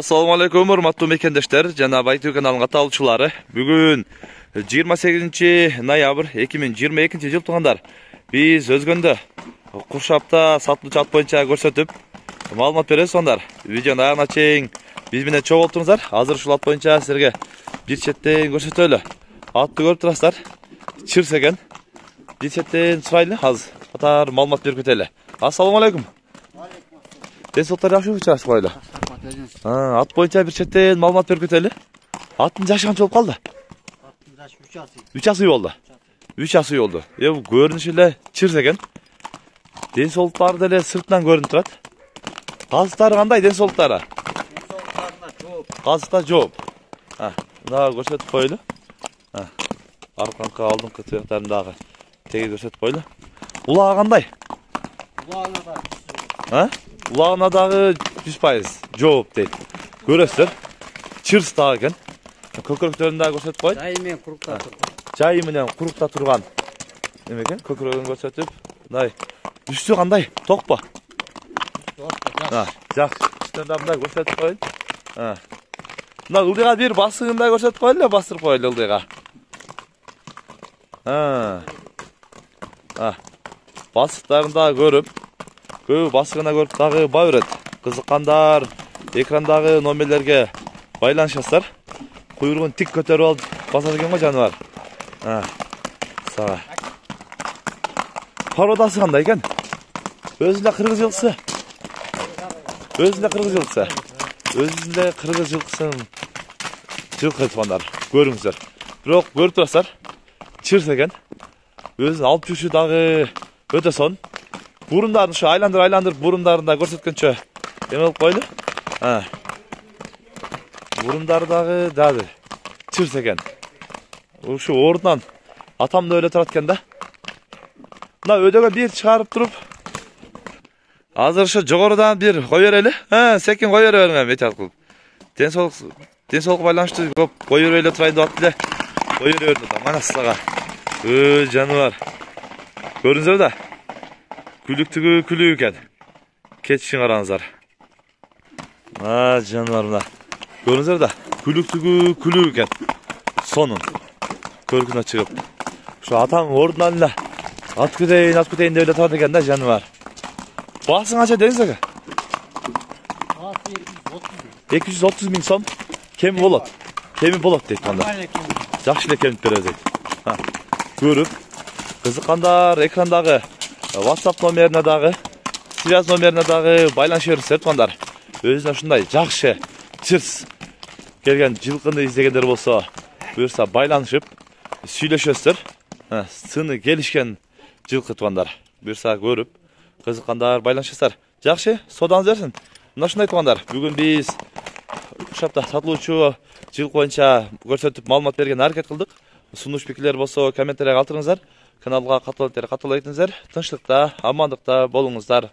Assalamu alaikum, урматтуу мекендештер жана Байтуу каналынын каталуучулары. Бүгүн 28 ноябрь 2022 жыл туугандар. Биз өзгөндө Куршапта сатылуучу ат боюнча көрсөтүп маалымат беребиз сондар. Видеону аягына чейин биз менен чогуу болуңуздар. Азыр ушул ат боюнча силерге бир четтен көрсөтөлү. Атты көрүп турасыздар. Чырс экен. Бир четтен сурайлы, азыр катар маалымат берип кетели. Ассаламу алейкум. Денсаулыктар жакшыбы чыгасыз байлы? Ат боюнча бир четтен маалымат берип кетели. Аттын жашы канча болуп калды? Аттын жашы 3 асый. 3 асый болду. 3 асый болду. Көрүнүшү эле чырс экен. Денсаулыктары деле сыртынан көрүнүп турат. Казыктары кандай денсаулыктары? Денсаулыктарына жооп. Казыкта жооп. Мына көрсөтүп коелу. Арканкы алдыңкы тыяктарындагы теги көрсөтүп коелу. Улагы кандай? Улагына да. Улагына дагы 100% жооп дейт. Көрөсүздөр. Чырс дагы экен. Көкүрөктөрүн дагы көрсөтүп коет. Жайы менен курукта турган. Жайы менен курукта турган. Неме экен? Көкүрөгүн көрсөтүп, мындай үстү кандай? Токпо? Жакшы. Үстүн мындай көрсөтүп коеюн. Мына ылдыйга бир басыгын да көрсөтүп коелу, бастырып коелу ылдыйга. Басыктарын дагы көрүп, көбү басыгына көрүп дагы баа берет. Кызыккандар экрандагы номерлерге байланышасыздар. Куйругун тик көтөрүп алып басат экен го жаныбар. Сага. Породасы кандай экен? Өзүнө кыргыз жылкысы. Өзүнө кыргыз жылкысын жылкы этпандар. Көрүңүздөр. Бирок көрүп турасыздар. Чырс экен. Өзүн алып жүрүшү дагы өтө сонун. Бурундарын ушу айландырып бурундарын да көрсөткөнчө эме болуп коелу. Бурундары дагы чырс экен. Ушу ордунан атам да өлө турат экен да. Мына өдөгө бир чыгарып туруп, азыр ушу жогорудан бир кой берели. Секин кой бере бериңер металл кылып. Денсаулыкка байланыштуу көп кой бере эле турайын деп атты эле. Кой бере берди да. Мана сага. Жаныбар. Көрүңүздөр да. Күлүктүгү күлүү экен. Кетишин караңыздар. Жаныбар мына. Көрүңүздөр да. Күлүктүгү күлүү экен. Сонун. Көркүнө чыгып. Ушу атам ордунан эле ат күтейин деп эле турат экен да жаныбар. Баасы канча деңиз ага? 230 000 сом. Кеми болот. Кеми болот дейт анда. Жакшы эле кемип беребиз дейт. Көрүп, кызыккандар экрандагы WhatsApp номерине дагы, связь номерине дагы байланыша бериңиздер тугандар. Өзүнө ушундай жакшы чырс келген жылкыны издегендер болсо, буюрса байланышып сүйлөшөсүздөр. Сыны келишкен жылкы тугандар. Буюрса көрүп, кызыккандар байланышасыздар. Жакшы, содаңыз берсин. Мына ушундай тугандар. Бүгүн биз Куршапта сатылуучу жылкы боюнча көрсөтүп маалымат берген аракет кылдык. Сунуш пикирлер болсо комментарийге калтырыңыздар. Каналга катуу этиңиздер. Тынчтыкта, амандыкта болуңуздар.